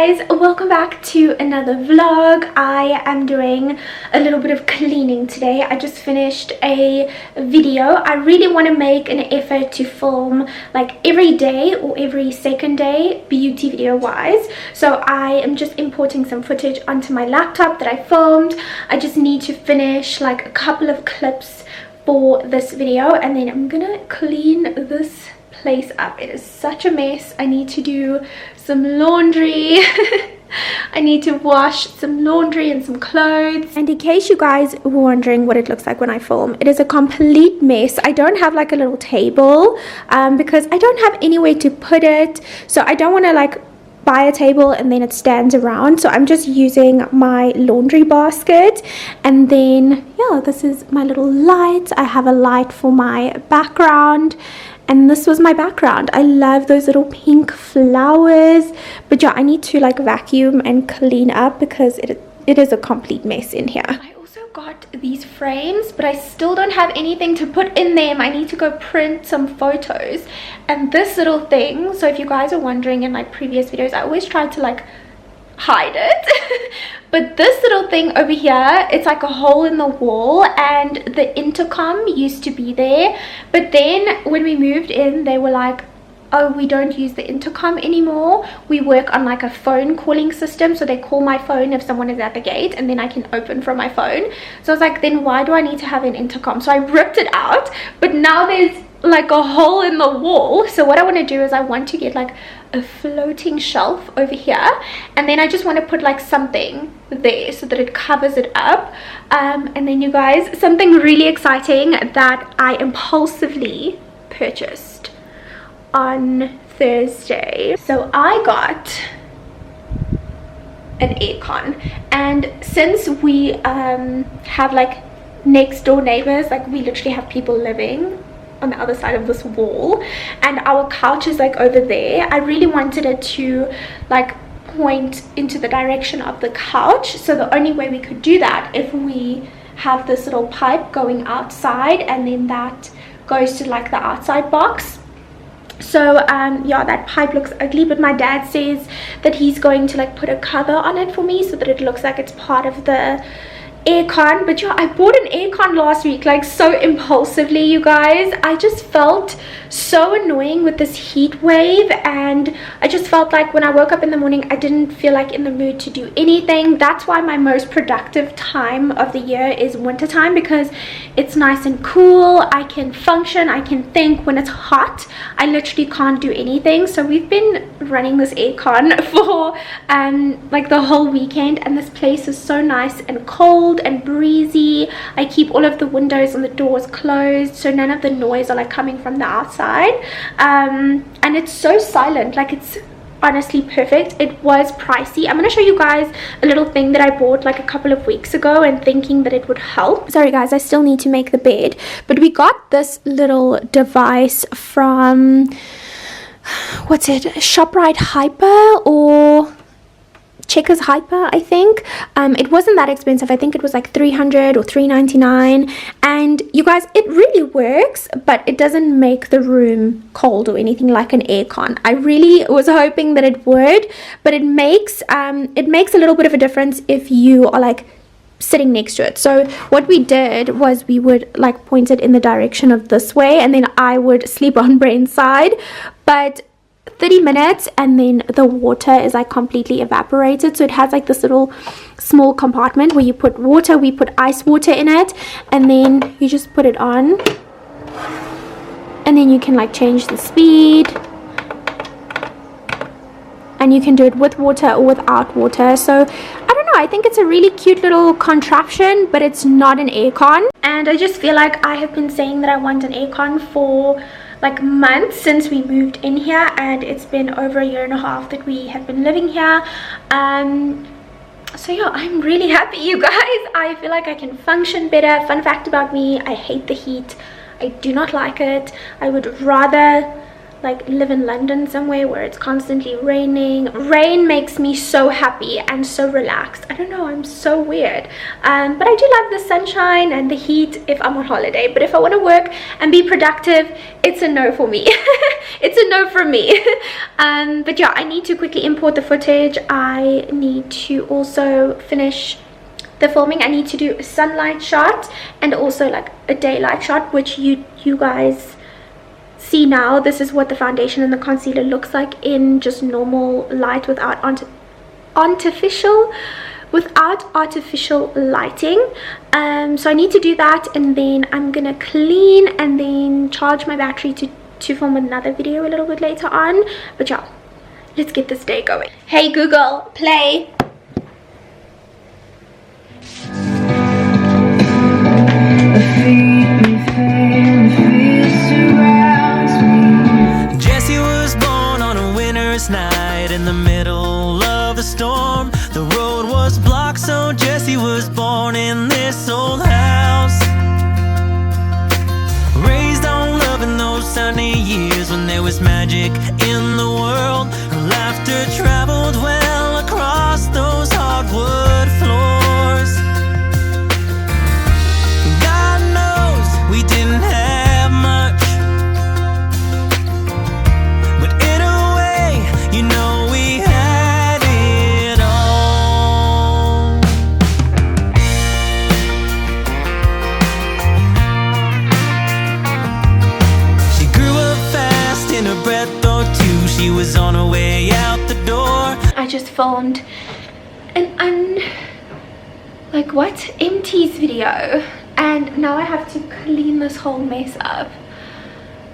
guys, welcome back to another vlog. I am doing a little bit of cleaning today. I just finished a video. I really want to make an effort to film like every day or every second day, beauty video wise. So I am just importing some footage onto my laptop that I filmed. I just need to finish like a couple of clips for this video, and then I'm gonna clean this place up. It is such a mess. I need to do some laundry. I need to wash some laundry and some clothes. And in case you guys were wondering what it looks like when I film, it is a complete mess. I don't have like a little table because I don't have anywhere to put it, so I don't want to like buy a table and then it stands around. So I'm just using my laundry basket, and then yeah, this is my little light. I have a light for my background, and this was my background. I love those little pink flowers. But yeah, I need to like vacuum and clean up because it is a complete mess in here. I also got these frames, but I still don't have anything to put in them. I need to go print some photos. And this little thing, so if you guys are wondering, in like previous videos I always tried to like hide it but this little thing over here, it's like a hole in the wall, and the intercom used to be there, but then when we moved in they were like, oh, we don't use the intercom anymore, we work on like a phone calling system, so they call my phone if someone is at the gate and then I can open from my phone. So I was like, then why do I need to have an intercom? So I ripped it out, but now there's like a hole in the wall. So what I want to do is I want to get like a floating shelf over here, and then I just want to put like something there so that it covers it up. And then you guys, something really exciting that I impulsively purchased on Thursday. So I got an aircon, and since we have like next door neighbors, like we literally have people living on the other side of this wall, and our couch is like over there, I really wanted it to like point into the direction of the couch. So the only way we could do that if we have this little pipe going outside, and then that goes to like the outside box. So yeah, that pipe looks ugly, but my dad says that he's going to like put a cover on it for me so that it looks like it's part of the aircon. But yeah, I bought an aircon last week, like so impulsively, you guys. I just felt so annoying with this heat wave, and I just felt like when I woke up in the morning I didn't feel like in the mood to do anything. That's why my most productive time of the year is winter time, because it's nice and cool, I can function, I can think. When it's hot I literally can't do anything. So we've been running this aircon for like the whole weekend, and this place is so nice and cold and breezy. I keep all of the windows and the doors closed, so none of the noise are like coming from the outside. And it's so silent, like it's honestly perfect. It was pricey. I'm gonna show you guys a little thing that I bought like a couple of weeks ago and thinking that it would help. Sorry guys, I still need to make the bed, but we got this little device from, what's it, ShopRite Hyper or Checkers Hyper, I think. It wasn't that expensive. I think it was like $300 or $399, and you guys, it really works, but it doesn't make the room cold or anything like an aircon. I really was hoping that it would, but it makes a little bit of a difference if you are like sitting next to it. So what we did was we would like point it in the direction of this way, and then I would sleep on Brain's side, but 30 minutes and then the water is like completely evaporated. So it has like this little small compartment where you put water. We put ice water in it, and then you just put it on, and then you can like change the speed, and you can do it with water or without water. So I don't know, I think it's a really cute little contraption, but it's not an aircon. And I just feel like I have been saying that I want an aircon for like months since we moved in here, and it's been over 1.5 years that we have been living here. So yeah, I'm really happy, you guys. I feel like I can function better. Fun fact about me, I hate the heat. I do not like it. I would rather like live in London somewhere where it's constantly raining. Rain makes me so happy and so relaxed. I don't know, I'm so weird. But I do love the sunshine and the heat if I'm on holiday. But if I want to work and be productive, it's a no for me. it's a no from me. But yeah, I need to quickly import the footage. I need to also finish the filming. I need to do a sunlight shot and also like a daylight shot, which you guys see now. This is what the foundation and the concealer looks like in just normal light without artificial lighting. So I need to do that, and then I'm gonna clean and then charge my battery to film another video a little bit later on. But yeah, let's get this day going. Hey Google, play. Jesse was born on a winter's night in the middle of the storm. The road was blocked, so Jesse was born in this old house. Raised on love in those sunny years when there was magic in the world. Her laughter traveled well across those hardwood floors. God knows we didn't have much, but in a way, you know we had it all. She grew up fast in a breath or two. She was on her way out the door. I just filmed an empties video, and now I have to clean this whole mess up.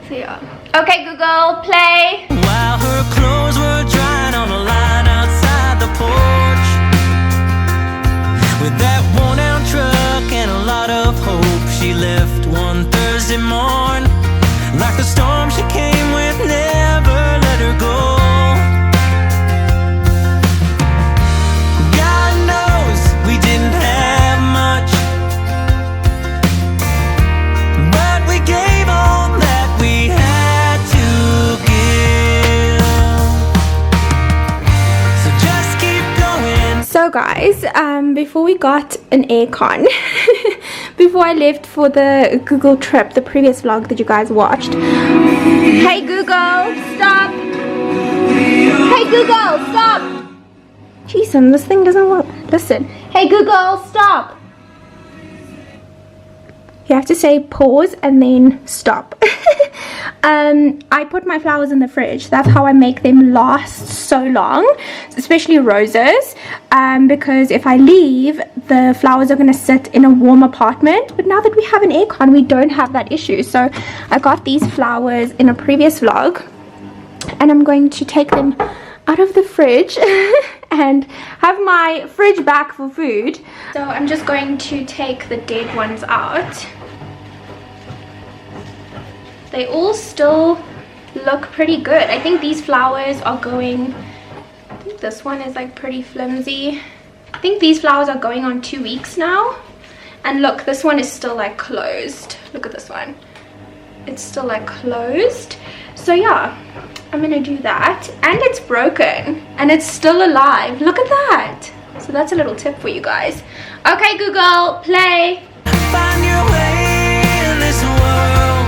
So yeah. Okay Google, play. While her clothes were drying on a line outside the porch, with that worn out truck and a lot of hope, she left one Thursday morn. Like the storm she came with, never let her go. God knows we didn't have much, but we gave all that we had to give. So just keep going. So guys, before we got an aircon, before I left for the Google trip, the previous vlog that you guys watched. Hey Google, stop! Hey Google, stop! Jason, this thing doesn't work. Listen. Hey Google, stop! You have to say pause and then stop. I put my flowers in the fridge. That's how I make them last so long, especially roses, because if I leave, the flowers are going to sit in a warm apartment. But now that we have an aircon, we don't have that issue. So I got these flowers in a previous vlog, and I'm going to take them out of the fridge and have my fridge back for food. So I'm just going to take the dead ones out. They all still look pretty good. I think these flowers are going, I think this one is like pretty flimsy. I think these flowers are going on 2 weeks now. And look, this one is still like closed. Look at this one. It's still like closed. So yeah, I'm gonna do that. And it's broken and it's still alive. Look at that. So that's a little tip for you guys. Okay Google, play. Find your way in this world.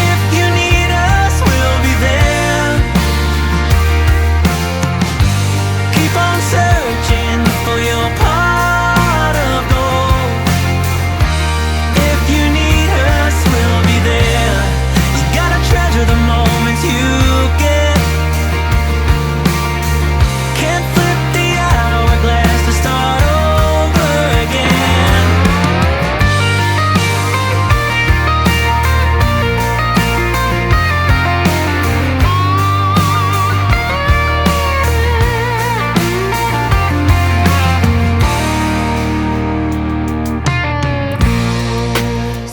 If you need us, we'll be there. Keep on searching for your pot of gold. If you need us, we'll be there. You gotta treasure the moments you get. Can't flip the hourglass to start over again.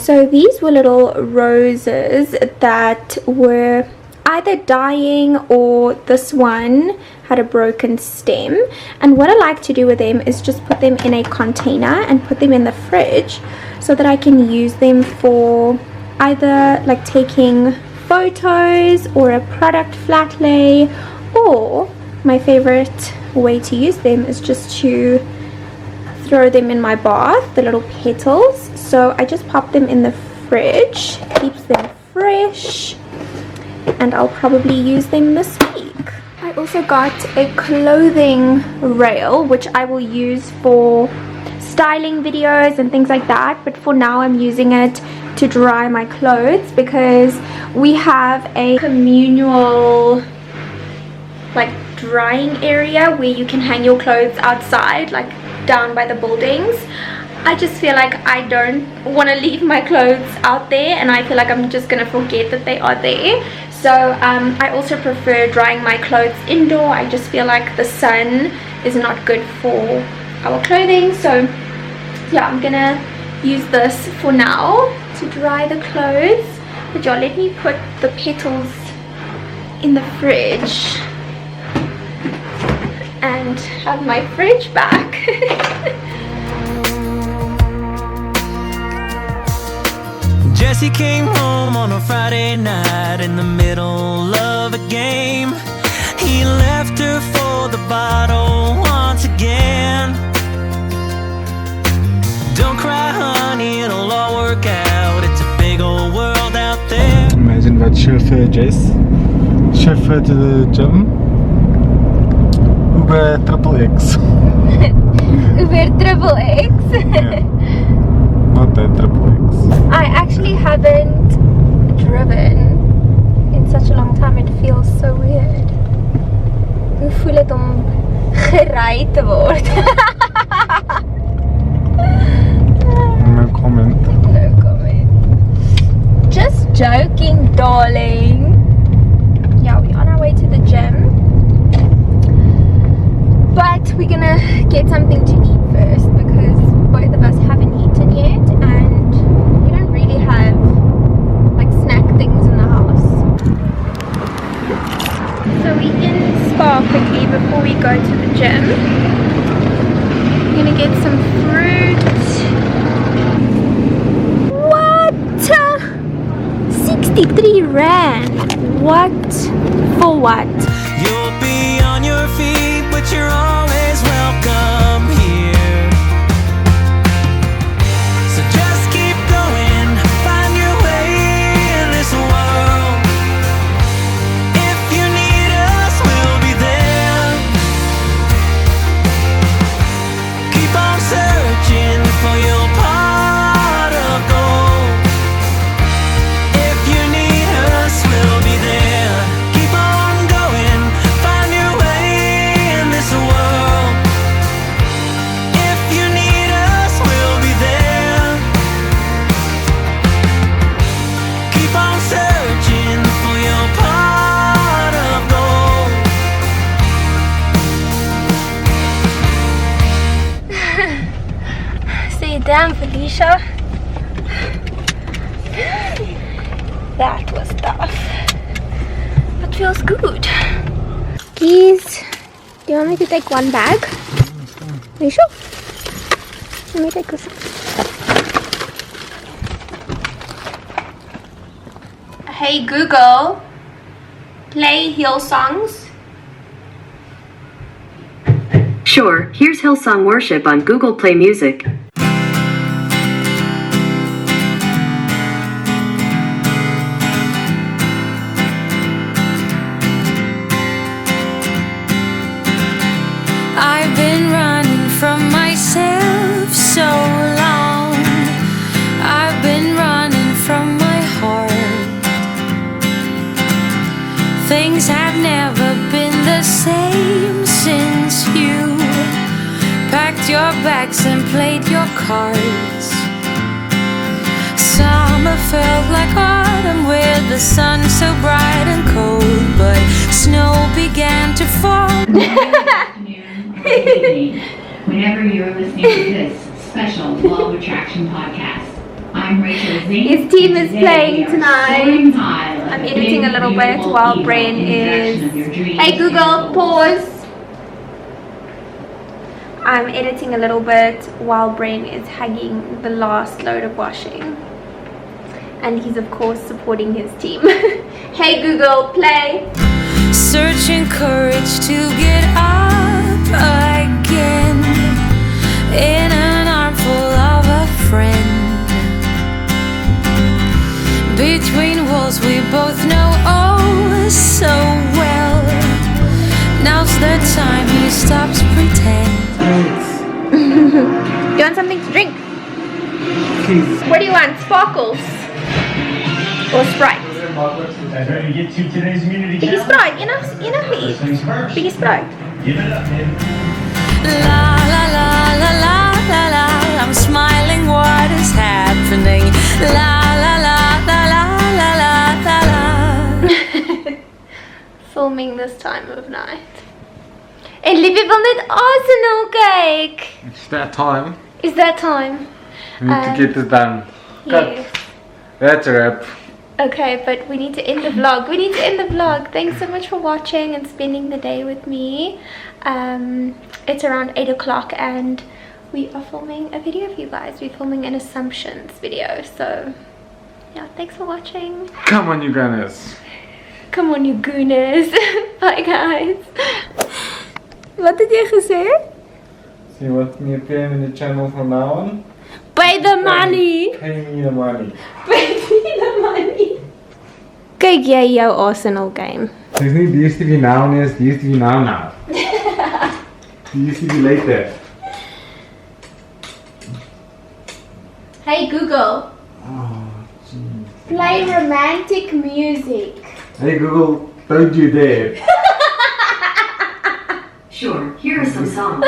So these were little roses that were either dying, or this one had a broken stem. And what I like to do with them is just put them in a container and put them in the fridge so that I can use them for either like taking photos or a product flat lay, or my favorite way to use them is just to throw them in my bath, the little petals. So I just pop them in the fridge, keeps them fresh, and I'll probably use them this week. I also got a clothing rail, which I will use for styling videos and things like that, but for now I'm using it to dry my clothes because we have a communal like drying area where you can hang your clothes outside, like down by the buildings. I just feel like I don't want to leave my clothes out there, and I feel like I'm just gonna forget that they are there. So I also prefer drying my clothes indoor. I just feel like the sun is not good for our clothing. So yeah, I'm gonna use this for now to dry the clothes. But y'all, let me put the petals in the fridge and have my fridge back. Jesse came home on a Friday night in the middle of a game. He left her for the bottle once again. Don't cry, honey, it'll all work out. It's a big old world out there. Imagine wat chauffeur Jess. Chauffeur to the gym. Uber XXX. Uber XXX. Yeah. Not that XXX. I actually haven't driven in such a long time. It feels so weird. Hoe voel het om gery te word? No comment. No comment. Just joking, darling. Yeah, we're on our way to the gym. But we're gonna get something to eat first because both of us haven't eaten yet, and we don't really have like snack things in the house. So we're in Spar quickly before we go to the gym. We're gonna get some fruit. What? 63 Rand. What? For what? You'll be on your feet, but you're always welcome here. So just keep going, find your way in this world. If you need us, we'll be there. Keep on searching for your pot of gold. If you need us, we'll be there. Keep on going, find your way in this world. If you need us, we'll be there. Keep on searching for your pot of gold. Say damn, Felicia. That was tough. That feels good. Please, do you want me to take one bag? Are you sure? Let me take this. Hey Google, play Hillsongs. Sure, here's Hillsong Worship on Google Play Music. I've been running from myself so long. I've been running from my heart. Things have never been the same since you packed your bags and played your cards. Summer felt like autumn with the sun so bright and cold, but snow began to fall. Whenever you're listening to this special Law of Attraction podcast. I'm Rachel Zink. His team is Today playing we are tonight. soaring high like I'm a editing a big, little bit beautiful while eagle Brain in the direction is... of your dreams Hey and Google, goals. pause. I'm editing a little bit while Brain is hanging the last load of washing. And he's of course supporting his team. Hey Google, play. Searching courage to get up again in an armful of a friend. Between walls we both know something to drink. What do you want? Sparkles? Or Sprite? Ready to get to today's immunity Biggie challenge? Sprite, you know who First things first. Biggie Sprite. Give it up, man. La la la la la la la. I'm smiling, what is happening? La la la la la la la la. Filming this time of night. En Livy wil net Arsenal kyk. It's that time. Is that time? We need to get this done. Cut. Yes. That's a wrap. Okay, but we need to end the vlog. We need to end the vlog. Thanks so much for watching and spending the day with me. It's around 8 o'clock and we are filming a video for you guys. We're filming an assumptions video. So, yeah, thanks for watching. Come on, you guys. Come on, you gooners. Bye, guys. Wat het jy gesê? See what me paying in the channel from now on? Pay the money. Pay me the money. Pay me the money. Kyk jy jou Arsenal game? Dis nie DStv now nie, is DStv now. DStv later. Hey Google, Oh, jeez. play romantic music. Hey Google, don't you dare. Sure, here are some songs.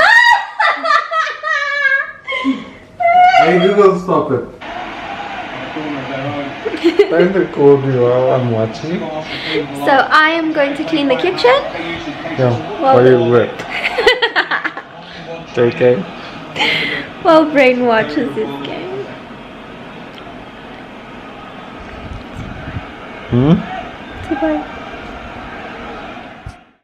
Hey Google, stop it. Don't record me while I'm watching. So I am going to clean the kitchen. Yeah, while you work. Okay. While Brain watches this game. Hmm? Goodbye.